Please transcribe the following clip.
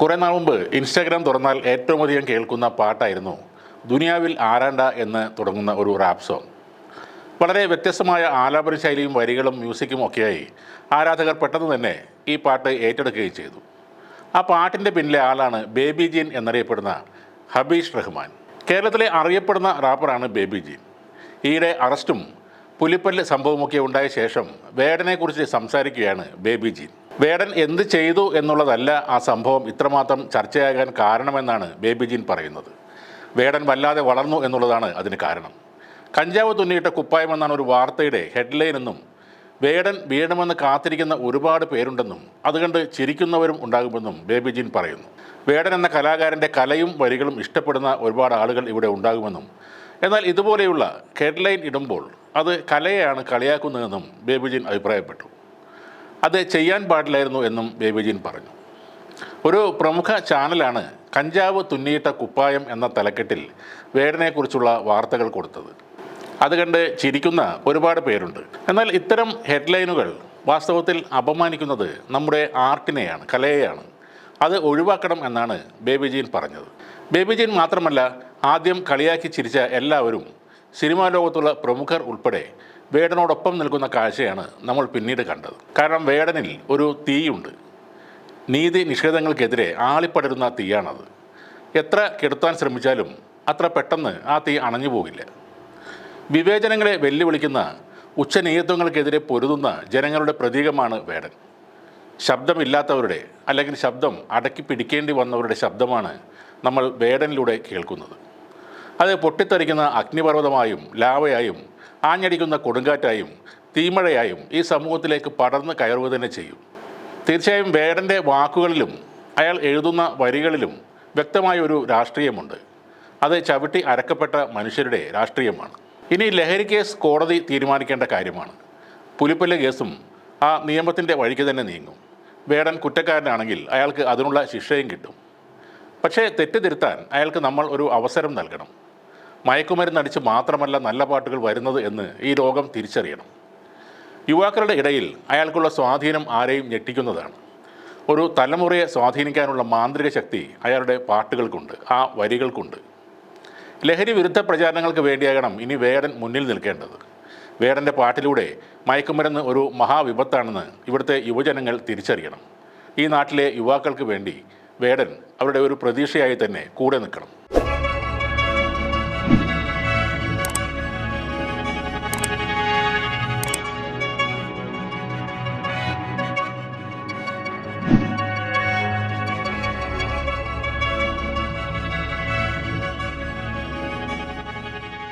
കുറേ നാൾ മുമ്പ് ഇൻസ്റ്റാഗ്രാം തുറന്നാൽ ഏറ്റവും അധികം കേൾക്കുന്ന പാട്ടായിരുന്നു ദുനിയാവിൽ ആരാണ്ട എന്ന് തുടങ്ങുന്ന ഒരു റാപ്പ് സോങ്. വളരെ വ്യത്യസ്തമായ ആലാപന ശൈലിയും വരികളും മ്യൂസിക്കും ഒക്കെയായി ആരാധകർ പെട്ടെന്ന് തന്നെ ഈ പാട്ട് ഏറ്റെടുക്കുകയും ചെയ്തു. ആ പാട്ടിൻ്റെ പിന്നിലെ ആളാണ് ബേബി ജീൻ എന്നറിയപ്പെടുന്ന ഹബീഷ് റഹ്മാൻ. കേരളത്തിലെ അറിയപ്പെടുന്ന റാപ്പറാണ് ബേബി ജീൻ. ഈയിടെ അറസ്റ്റും പുലിപ്പല്ല് സംഭവമൊക്കെ ഉണ്ടായ ശേഷം വേടനെക്കുറിച്ച് സംസാരിക്കുകയാണ് ബേബി ജീൻ. വേടൻ എന്ത് ചെയ്തു എന്നുള്ളതല്ല ആ സംഭവം ഇത്രമാത്രം ചർച്ചയാകാൻ കാരണമെന്നാണ് ബേബി ജീൻ പറയുന്നത്. വേടൻ വല്ലാതെ വളർന്നു എന്നുള്ളതാണ് അതിന് കാരണം. കഞ്ചാവ് തുന്നിയിട്ട കുപ്പായം എന്നാണ് ഒരു വാർത്തയുടെ ഹെഡ്ലൈൻ എന്നും വേടൻ വീഴുമെന്ന് കാത്തിരിക്കുന്ന ഒരുപാട് പേരുണ്ടെന്നും അതുകണ്ട് ചിരിക്കുന്നവരും ഉണ്ടാകുമെന്നും ബേബി ജീൻ പറയുന്നു. വേടൻ എന്ന കലാകാരൻ്റെ കലയും വരികളും ഇഷ്ടപ്പെടുന്ന ഒരുപാട് ആളുകൾ ഇവിടെ ഉണ്ടാകുമെന്നും എന്നാൽ ഇതുപോലെയുള്ള ഹെഡ്ലൈൻ ഇടുമ്പോൾ അത് കലയെയാണ് കളിയാക്കുന്നതെന്നും ബേബി ജീൻ അഭിപ്രായപ്പെട്ടു. അത് ചെയ്യാൻ പാടില്ലായിരുന്നു എന്നും ബേബി ജീൻ പറഞ്ഞു. ഒരു പ്രമുഖ ചാനലാണ് കഞ്ചാവ് തുന്നിയിട്ട കുപ്പായം എന്ന തലക്കെട്ടിൽ വേടനെക്കുറിച്ചുള്ള വാർത്തകൾ കൊടുത്തത്. അത് കണ്ട് ചിരിക്കുന്ന ഒരുപാട് പേരുണ്ട്. എന്നാൽ ഇത്തരം ഹെഡ്ലൈനുകൾ വാസ്തവത്തിൽ അപമാനിക്കുന്നത് നമ്മുടെ ആർട്ടിനെയാണ്, കലയെയാണ്. അത് ഒഴിവാക്കണം എന്നാണ് ബേബി ജീൻ പറഞ്ഞത്. ബേബി ജീൻ മാത്രമല്ല, ആദ്യം കളിയാക്കി ചിരിച്ച എല്ലാവരും സിനിമാ ലോകത്തുള്ള പ്രമുഖർ ഉൾപ്പെടെ വേടനോടൊപ്പം നിൽക്കുന്ന കാഴ്ചയാണ് നമ്മൾ പിന്നീട് കണ്ടത്. കാരണം വേടനിൽ ഒരു തീയുണ്ട്. നീതി നിഷേധങ്ങൾക്കെതിരെ ആളിപ്പടരുന്ന തീയാണത്. എത്ര കെടുത്താൻ ശ്രമിച്ചാലും അത്ര പെട്ടെന്ന് ആ തീ അണഞ്ഞു പോകില്ല. വിവേചനങ്ങളെ വെല്ലുവിളിക്കുന്ന ഉച്ചനീയത്വങ്ങൾക്കെതിരെ പൊരുതുന്ന ജനങ്ങളുടെ പ്രതീകമാണ് വേടൻ. ശബ്ദമില്ലാത്തവരുടെ അല്ലെങ്കിൽ ശബ്ദം അടക്കി പിടിക്കേണ്ടി വന്നവരുടെ ശബ്ദമാണ് നമ്മൾ വേടനിലൂടെ കേൾക്കുന്നത്. അത് പൊട്ടിത്തെറിക്കുന്ന അഗ്നിപർവ്വതമായും ലാവയായും ആഞ്ഞടിക്കുന്ന കൊടുങ്കാറ്റായും തീമഴയായും ഈ സമൂഹത്തിലേക്ക് പടർന്ന് കയറുക തന്നെ ചെയ്യും. തീർച്ചയായും വേടൻ്റെ വാക്കുകളിലും അയാൾ എഴുതുന്ന വരികളിലും വ്യക്തമായ ഒരു രാഷ്ട്രീയമുണ്ട്. അത് ചവിട്ടി അരക്കപ്പെട്ട മനുഷ്യരുടെ രാഷ്ട്രീയമാണ്. ഇനി ലഹരി കേസ് കോടതി തീരുമാനിക്കേണ്ട കാര്യമാണ്. പുലിപ്പല്ല് കേസും ആ നിയമത്തിൻ്റെ വഴിക്ക് തന്നെ നീങ്ങും. വേടൻ കുറ്റക്കാരനാണെങ്കിൽ അയാൾക്ക് അതിനുള്ള ശിക്ഷയും കിട്ടും. പക്ഷേ തെറ്റ് തിരുത്താൻ അയാൾക്ക് നമ്മൾ ഒരു അവസരം നൽകണം. മയക്കുമരുന്നടിച്ച് മാത്രമല്ല നല്ല പാട്ടുകൾ വരുന്നത് എന്ന് ഈ ലോകം തിരിച്ചറിയണം. യുവാക്കളുടെ ഇടയിൽ അയാൾക്കുള്ള സ്വാധീനം ആരെയും ഞെട്ടിക്കുന്നതാണ്. ഒരു തലമുറയെ സ്വാധീനിക്കാനുള്ള മാന്ത്രിക ശക്തി അയാളുടെ പാട്ടുകൾക്കുണ്ട്, ആ വരികൾക്കുണ്ട്. ലഹരി വിരുദ്ധ പ്രചാരണങ്ങൾക്ക് വേണ്ടിയാകണം ഇനി വേടൻ മുന്നിൽ നിൽക്കേണ്ടത്. വേടൻ്റെ പാട്ടിലൂടെ മയക്കുമരുന്ന് ഒരു മഹാവിപത്താണെന്ന് ഇവിടുത്തെ യുവജനങ്ങൾ തിരിച്ചറിയണം. ഈ നാട്ടിലെ യുവാക്കൾക്ക് വേണ്ടി വേടൻ അവരുടെ ഒരു പ്രതീക്ഷയായി തന്നെ കൂടെ നിൽക്കണം.